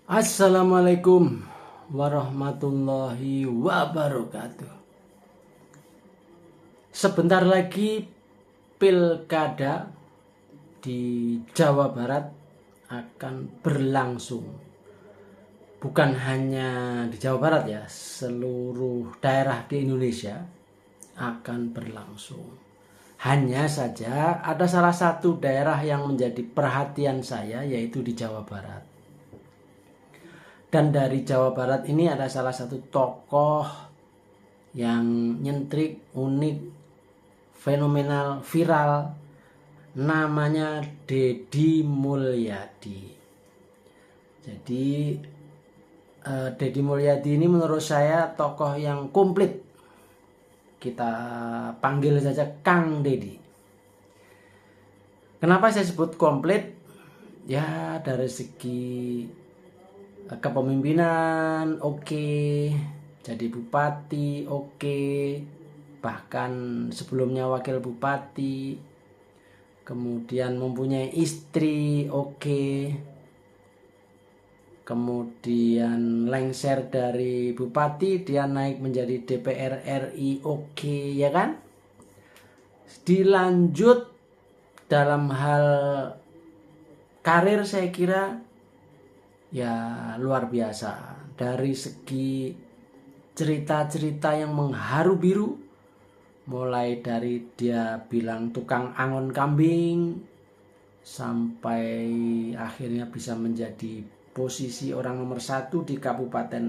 Assalamualaikum warahmatullahi wabarakatuh. Sebentar lagi pilkada di Jawa Barat akan berlangsung. Bukan hanya di Jawa Barat ya, seluruh daerah di Indonesia akan berlangsung. Hanya saja ada salah satu daerah yang menjadi perhatian saya, yaitu di Jawa Barat. Dan dari Jawa Barat ini ada salah satu tokoh yang nyentrik, unik, fenomenal, viral. Namanya Deddy Mulyadi. Jadi Deddy Mulyadi ini menurut saya tokoh yang komplit. Kita panggil saja Kang Deddy. Kenapa saya sebut komplit? Ya dari segi kepemimpinan oke, jadi bupati oke, bahkan sebelumnya wakil bupati, kemudian mempunyai istri oke, kemudian lengser dari bupati dia naik menjadi DPR RI oke, ya kan? Dilanjut dalam hal karir saya kira ya luar biasa. Dari segi cerita-cerita yang mengharu biru, mulai dari dia bilang tukang angon kambing sampai akhirnya bisa menjadi posisi orang nomor 1 di Kabupaten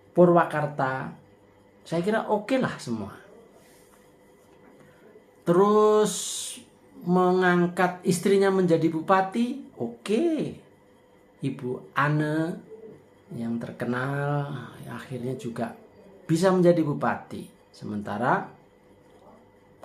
Purwakarta. Saya kira oke lah semua. Terus mengangkat istrinya menjadi bupati, oke. Ibu Ane yang terkenal akhirnya juga bisa menjadi bupati. Sementara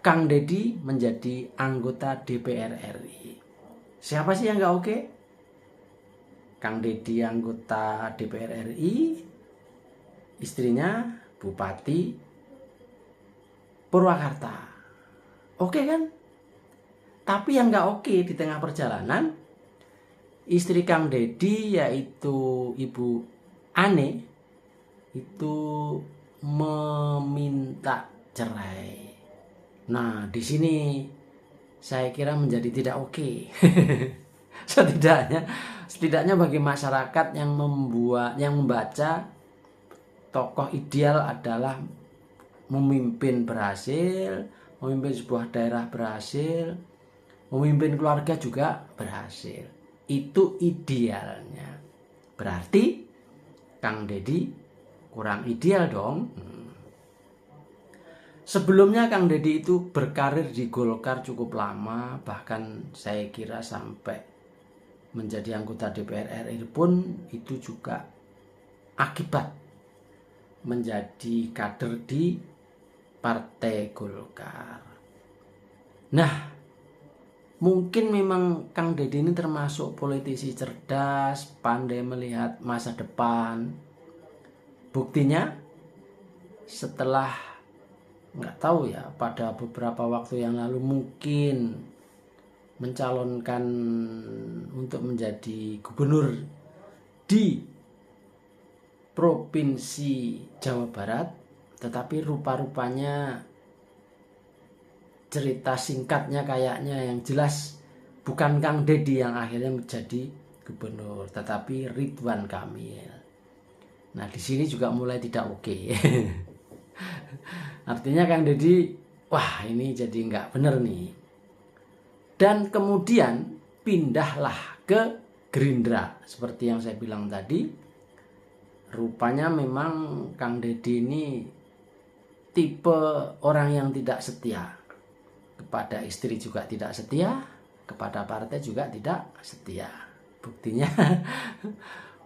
Kang Deddy menjadi anggota DPR RI. Siapa sih yang gak oke? Kang Deddy anggota DPR RI, istrinya bupati Purwakarta. Oke kan? Tapi yang gak oke di tengah perjalanan, istri Kang Deddy yaitu Ibu Ane itu meminta cerai. Nah, di sini saya kira menjadi tidak oke. setidaknya bagi masyarakat yang membaca tokoh ideal adalah memimpin berhasil, memimpin sebuah daerah berhasil, memimpin keluarga juga berhasil. Itu idealnya. Berarti Kang Deddy kurang ideal dong. Sebelumnya Kang Deddy itu berkarir di Golkar cukup lama, bahkan saya kira sampai menjadi anggota DPR RI pun itu juga akibat menjadi kader di Partai Golkar. Nah, mungkin memang Kang Deddy ini termasuk politisi cerdas, pandai melihat masa depan. Buktinya setelah nggak tahu ya, pada beberapa waktu yang lalu mungkin mencalonkan untuk menjadi gubernur di Provinsi Jawa Barat, tetapi rupa-rupanya cerita singkatnya kayaknya yang jelas bukan Kang Deddy yang akhirnya menjadi gubernur, tetapi Ridwan Kamil. Nah, di sini juga mulai tidak oke. Artinya Kang Deddy, wah ini jadi nggak bener nih. Dan kemudian pindahlah ke Gerindra. Seperti yang saya bilang tadi, rupanya memang Kang Deddy ini tipe orang yang tidak setia. Kepada istri juga tidak setia, kepada partai juga tidak setia.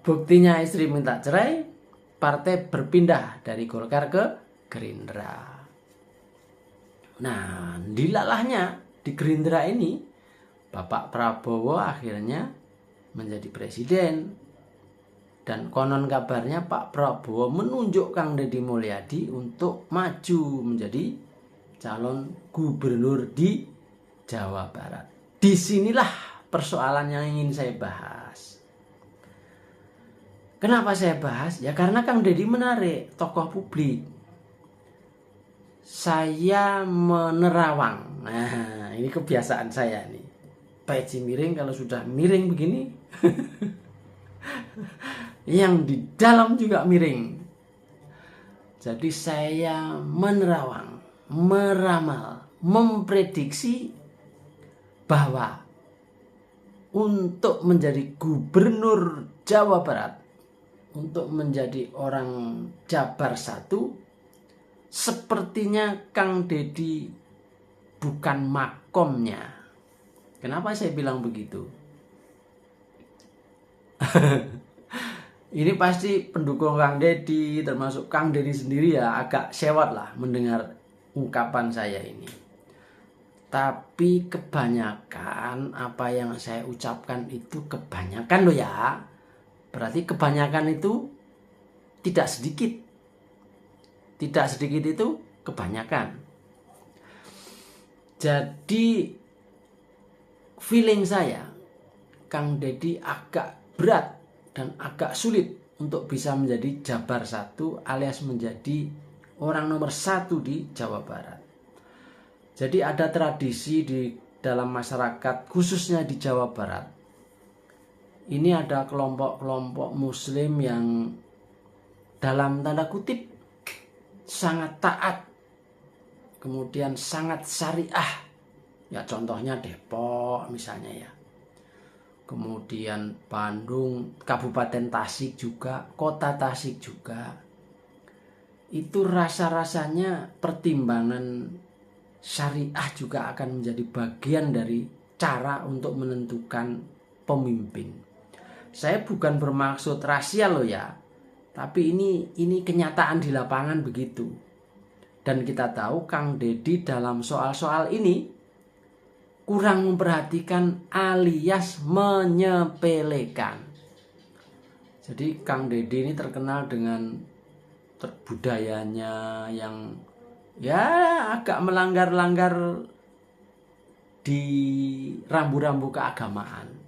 Buktinya istri minta cerai, partai berpindah dari Golkar ke Gerindra. Nah, dilalahnya di Gerindra ini Bapak Prabowo akhirnya menjadi presiden. Dan konon kabarnya Pak Prabowo menunjuk Kang Deddy Mulyadi untuk maju menjadi calon gubernur di Jawa Barat. Disinilah persoalan yang ingin saya bahas. Kenapa saya bahas? Ya karena Kang Deddy menarik, tokoh publik. Saya menerawang. Nah, ini kebiasaan saya nih. Peci miring, kalau sudah miring begini, yang di dalam juga miring. Jadi saya menerawang, meramal, memprediksi bahwa untuk menjadi gubernur Jawa Barat, untuk menjadi orang Jabar 1, sepertinya Kang Deddy bukan makomnya. Kenapa saya bilang begitu? Ini pasti pendukung Kang Deddy, termasuk Kang Deddy sendiri ya agak sewot lah mendengar ungkapan saya ini. Tapi kebanyakan apa yang saya ucapkan itu kebanyakan loh ya. Berarti kebanyakan itu tidak sedikit. Tidak sedikit itu kebanyakan. Jadi feeling saya, Kang Deddy agak berat dan agak sulit untuk bisa menjadi Jabar 1 alias menjadi orang nomor 1 di Jawa Barat. Jadi ada tradisi di dalam masyarakat khususnya di Jawa Barat. Ini ada kelompok-kelompok muslim yang dalam tanda kutip sangat taat, kemudian sangat syariah. Ya contohnya Depok misalnya ya. Kemudian Bandung, Kabupaten Tasik juga, Kota Tasik juga. Itu rasa-rasanya pertimbangan syariah juga akan menjadi bagian dari cara untuk menentukan pemimpin. Saya bukan bermaksud rasial loh ya, tapi ini kenyataan di lapangan begitu. Dan kita tahu Kang Deddy dalam soal-soal ini kurang memperhatikan alias menyepelekan. Jadi Kang Deddy ini terkenal dengan budayanya yang ya agak melanggar-langgar di rambu-rambu keagamaan.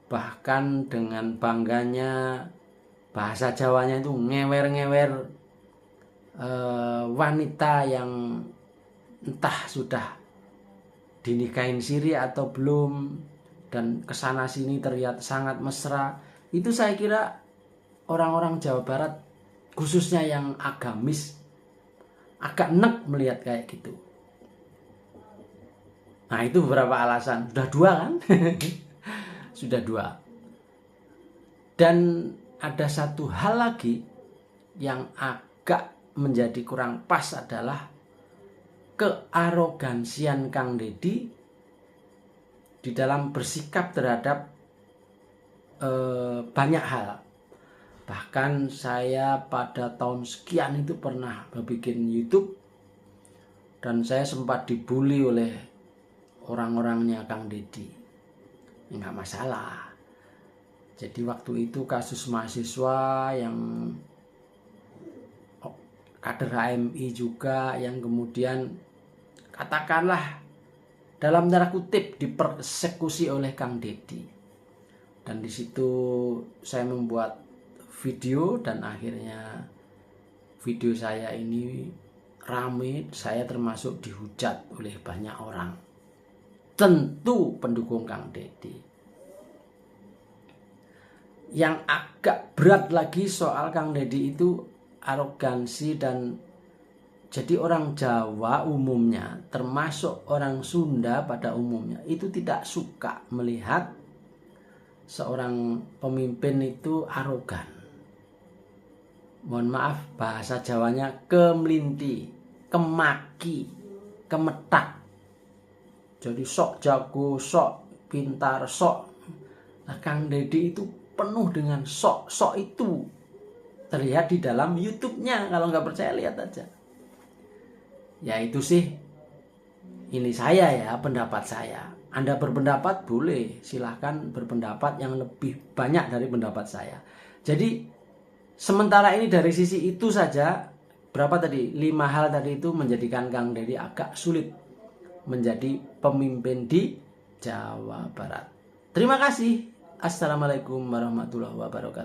Bahkan dengan bangganya bahasa Jawanya itu ngewer-ngewer wanita yang entah sudah dinikahin siri atau belum, dan kesana sini terlihat sangat mesra. Itu saya kira orang-orang Jawa Barat khususnya yang agamis agak nek melihat kayak gitu. Nah itu beberapa alasan. Sudah 2 kan? Sudah 2. Dan ada satu hal lagi yang agak menjadi kurang pas adalah kearogansian Kang Deddy di dalam bersikap terhadap banyak hal. Bahkan saya pada tahun sekian itu pernah bikin YouTube dan saya sempat dibully oleh orang-orangnya Kang Deddy. Enggak masalah. Jadi waktu itu kasus mahasiswa yang kader HMI juga yang kemudian katakanlah dalam tanda kutip dipersekusi oleh Kang Deddy. Dan di situ saya membuat video dan akhirnya video saya ini rame, saya termasuk dihujat oleh banyak orang. Tentu pendukung Kang Deddy. Yang agak berat lagi soal Kang Deddy itu arogansi, dan jadi orang Jawa umumnya termasuk orang Sunda pada umumnya itu tidak suka melihat seorang pemimpin itu arogan. Mohon maaf bahasa Jawanya kemelinti, kemaki, kemetak. Jadi sok jago, sok pintar, sok. Nah, Kang Deddy itu penuh dengan sok-sok itu. Terlihat di dalam YouTube-nya. Kalau nggak percaya lihat aja. Ya itu sih, ini saya ya, pendapat saya. Anda berpendapat boleh, silahkan berpendapat yang lebih banyak dari pendapat saya. Jadi sementara ini dari sisi itu saja, berapa tadi? 5 hal tadi itu menjadikan Kang Deddy agak sulit menjadi pemimpin di Jawa Barat. Terima kasih. Assalamualaikum warahmatullahi wabarakatuh.